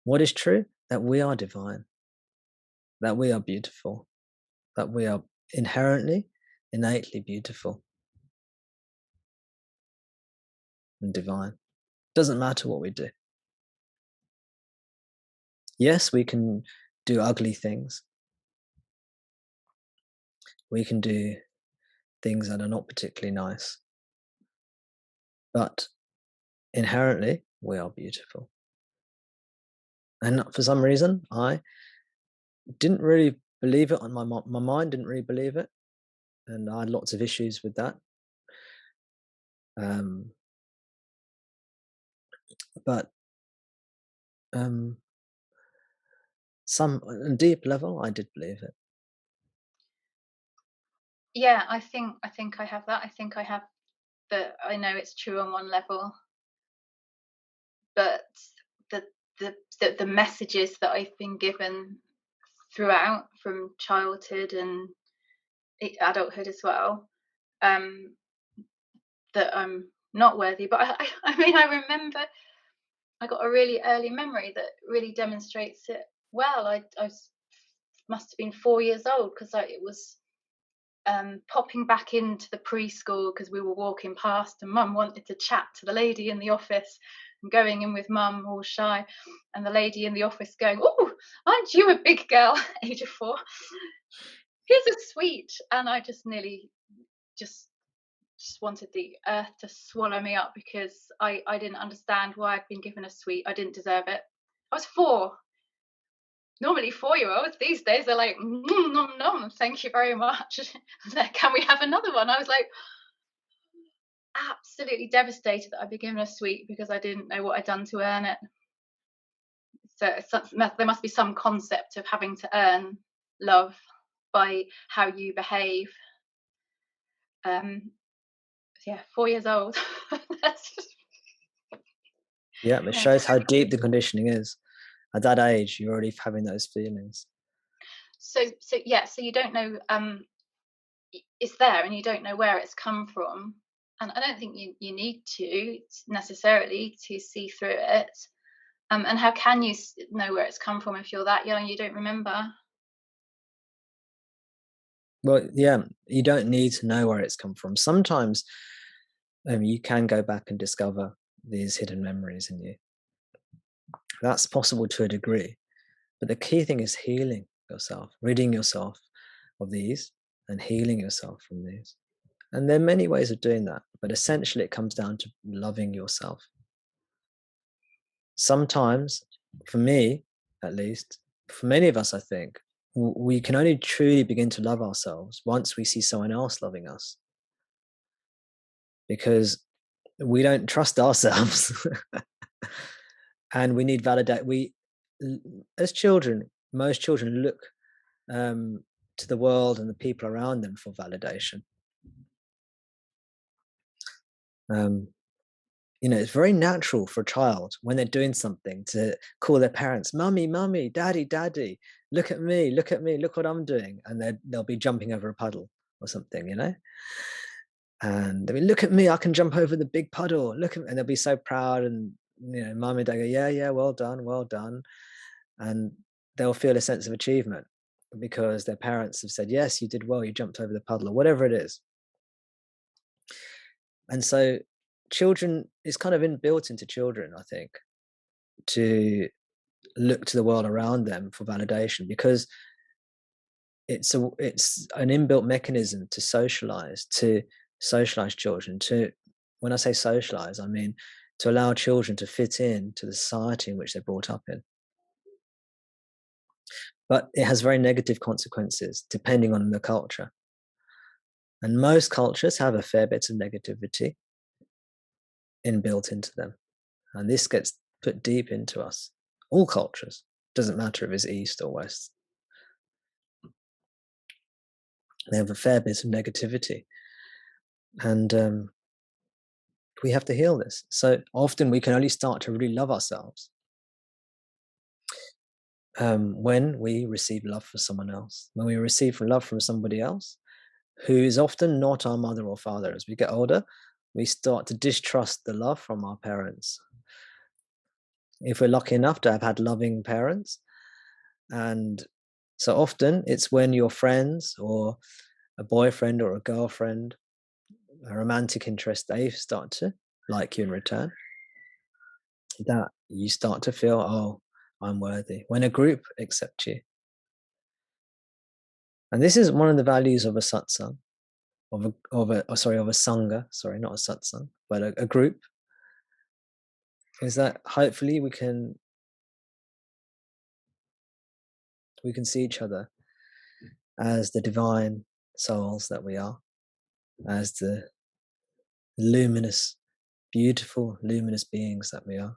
What is true? That we are divine, that we are beautiful, that we are inherently, innately beautiful and divine. Doesn't matter what we do. Yes, we can do ugly things. We can do things that are not particularly nice. But inherently, we are beautiful. And for some reason, I didn't really believe it. My mind didn't really believe it. And I had lots of issues with that. Um, but um, on a deep level, I did believe it. Yeah, I think I have that. I think I have that. I know it's true on one level, but the the messages that I've been given throughout, from childhood and adulthood as well, um, that I'm not worthy. But I mean, I remember I got a really early memory that really demonstrates it well. Must have been 4 years old, because it was popping back into the preschool because we were walking past, and Mum wanted to chat to the lady in the office, and going in with Mum all shy, and the lady in the office going, "Oh, aren't you a big girl?" Age of 4. "Here's a sweet," and I just nearly just just wanted the earth to swallow me up, because I didn't understand why I'd been given a sweet. I didn't deserve it. I was 4. Normally 4-year-olds these days are like, nom nom, thank you very much. Can we have another one? I was like, absolutely devastated that I'd be given a sweet because I didn't know what I'd done to earn it. So there must be some concept of having to earn love by how you behave. Um, yeah, 4 years old. That's just, Yeah, it yeah. shows how deep the conditioning is. At that age, you're already having those feelings. So yeah, so you don't know, it's there, and you don't know where it's come from. And I don't think you need to necessarily to see through it. And how can you know where it's come from if you're that young? You don't remember. Well, yeah, you don't need to know where it's come from. Sometimes you can go back and discover these hidden memories in you. That's possible to a degree. But the key thing is healing yourself, ridding yourself of these and healing yourself from these. And there are many ways of doing that, but essentially it comes down to loving yourself. Sometimes, for me at least, for many of us, I think, we can only truly begin to love ourselves once we see someone else loving us, because we don't trust ourselves. And we need validate. As children, most children look um, to the world and the people around them for validation. Um, it's very natural for a child when they're doing something to call their parents, "Mummy, mummy, daddy, daddy, look at me, look at me, look what I'm doing," and they'll be jumping over a puddle or something. And they'll be, "Look at me, I can jump over the big puddle. Look at me," and they'll be so proud, and mum and dad go, "Yeah, yeah, well done, well done," and they'll feel a sense of achievement because their parents have said, "Yes, you did well, you jumped over the puddle," or whatever it is. And so children, it's kind of inbuilt into children, I think, to look to the world around them for validation, because it's an inbuilt mechanism to socialize children. To When I say socialize, I mean to allow children to fit in to the society in which they're brought up in. But it has very negative consequences depending on the culture. And most cultures have a fair bit of negativity inbuilt into them. And this gets put deep into us. All cultures. Doesn't matter if it's East or West. They have a fair bit of negativity. And we have to heal this. So often we can only start to really love ourselves when we receive love from someone else. When we receive love from somebody else who is often not our mother or father. As we get older, we start to distrust the love from our parents. if we're lucky enough to have had loving parents. And so often it's when your friends or a boyfriend or a girlfriend, a romantic interest, they start to like you in return, that you start to feel, oh, I'm worthy. When a group accepts you. And this is one of the values of a satsang, of a sangha, sorry, not a satsang, but a group, is that hopefully we can see each other as the divine souls that we are, as the luminous, beautiful, luminous beings that we are.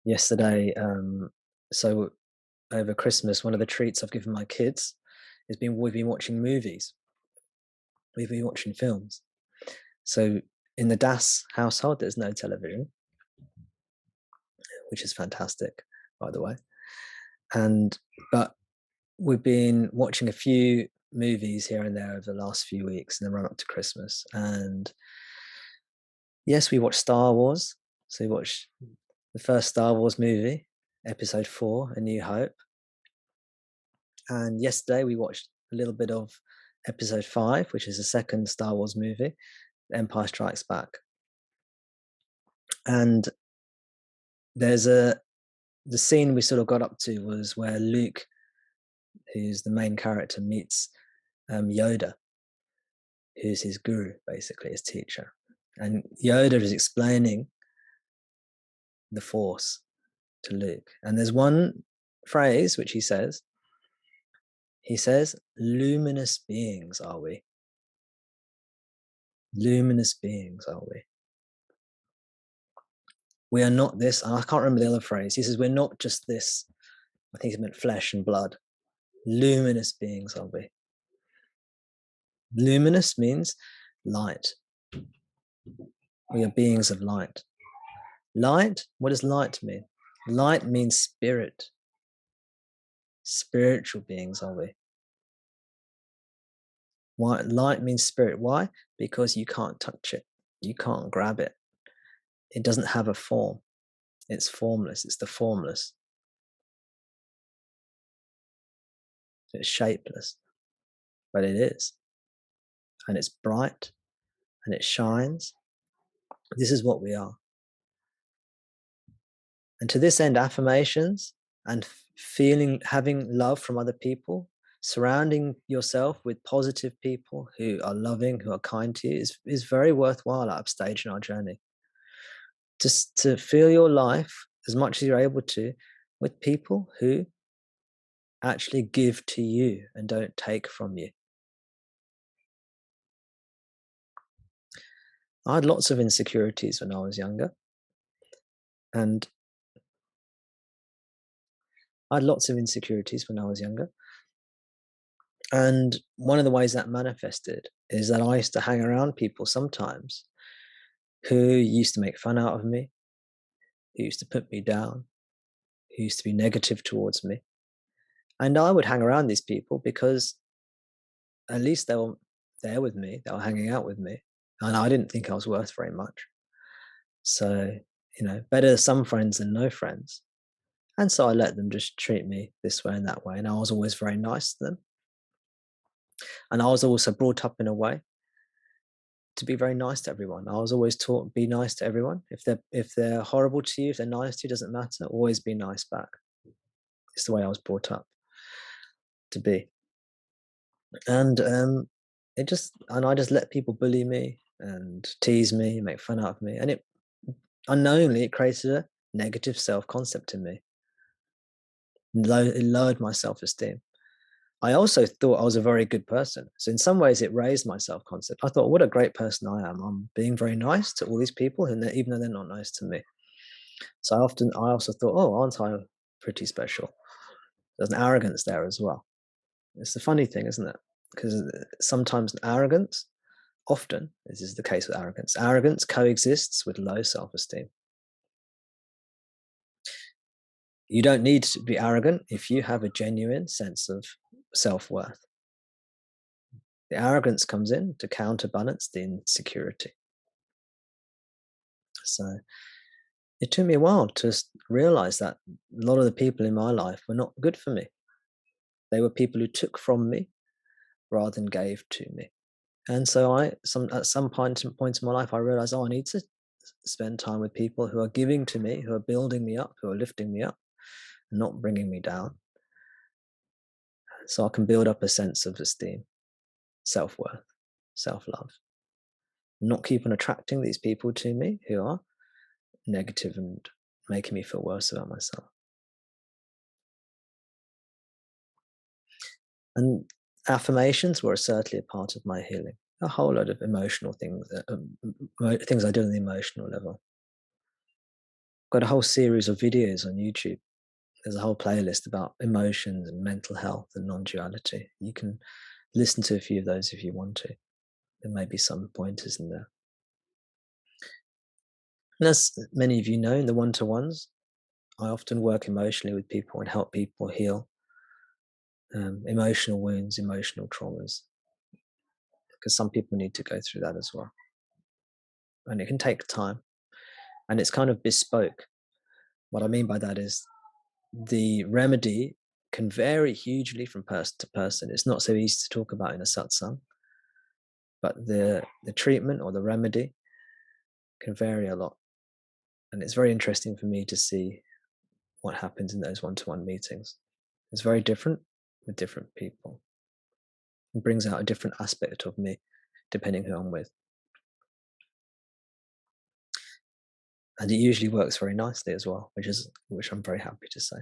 Yesterday, so over Christmas, one of the treats I've given my kids is we've been watching movies. We've been watching films. So in the Das household, there's no television, which is fantastic, by the way. But we've been watching a few movies here and there over the last few weeks in the run up to Christmas. And yes, we watched Star Wars. So we watched the first Star Wars movie, Episode 4, A New Hope. And yesterday we watched a little bit of Episode 5, which is the second Star Wars movie, Empire Strikes Back. And the scene we sort of got up to was where Luke, who's the main character, meets Yoda, who's his guru, basically his teacher. And Yoda is explaining the Force to Luke. And there's one phrase which he says, luminous beings are we. Luminous beings are we. We are not this, and I can't remember the other phrase. He says, we're not just this, I think he meant flesh and blood. Luminous beings are we. Luminous means light. We are beings of light. Light, what does light mean? Light means spirit. Spiritual beings are we. Why? Light means spirit. Why? Because you can't touch it. You can't grab it. It doesn't have a form. It's formless. It's the formless. It's shapeless. But it is. And it's bright. And it shines. This is what we are. And to this end, affirmations and having love from other people, surrounding yourself with positive people who are loving, who are kind to you, is very worthwhile at a stage in our journey. Just to feel your life as much as you're able to with people who actually give to you and don't take from you. I had lots of insecurities when I was younger. And And one of the ways that manifested is that I used to hang around people sometimes who used to make fun out of me, who used to put me down, who used to be negative towards me. And I would hang around these people because at least they were there with me, they were hanging out with me, and I didn't think I was worth very much. So, better some friends than no friends. And so I let them just treat me this way and that way. And I was always very nice to them. And I was also brought up in a way to be very nice to everyone. I was always taught, be nice to everyone. If they're horrible to you, if they're nice to you, doesn't matter. Always be nice back. It's the way I was brought up to be. And I just let people bully me and tease me, make fun out of me. And unknowingly, it created a negative self-concept in me. It lowered my self-esteem. I also thought I was a very good person. So in some ways, it raised my self-concept. I thought, what a great person I am. I'm being very nice to all these people, and even though they're not nice to me. So I also thought, oh, aren't I pretty special? There's an arrogance there as well. It's the funny thing, isn't it? Because sometimes often, this is the case with arrogance coexists with low self-esteem. You don't need to be arrogant if you have a genuine sense of self-worth. The arrogance comes in to counterbalance the insecurity. So it took me a while to realize that a lot of the people in my life were not good for me. They were people who took from me rather than gave to me. And so at some point in my life, I realized, oh, I need to spend time with people who are giving to me, who are building me up, who are lifting me up, and not bringing me down. So I can build up a sense of esteem, self worth, self love, not keep on attracting these people to me who are negative and making me feel worse about myself. And affirmations were certainly a part of my healing. A whole lot of emotional things, things I do on the emotional level. Got a whole series of videos on YouTube. There's a whole playlist about emotions and mental health and non-duality. You can listen to a few of those if you want to. There may be some pointers in there. And as many of you know, in the one-to-ones, I often work emotionally with people and help people heal emotional wounds, emotional traumas, because some people need to go through that as well. And it can take time and it's kind of bespoke. What I mean by that is the remedy can vary hugely from person to person. It's not so easy to talk about in a satsang, but the treatment or the remedy can vary a lot. And it's very interesting for me to see what happens in those one-to-one meetings. It's very different with different people. It brings out a different aspect of me depending who I'm with. And it usually works very nicely as well, which I'm very happy to say.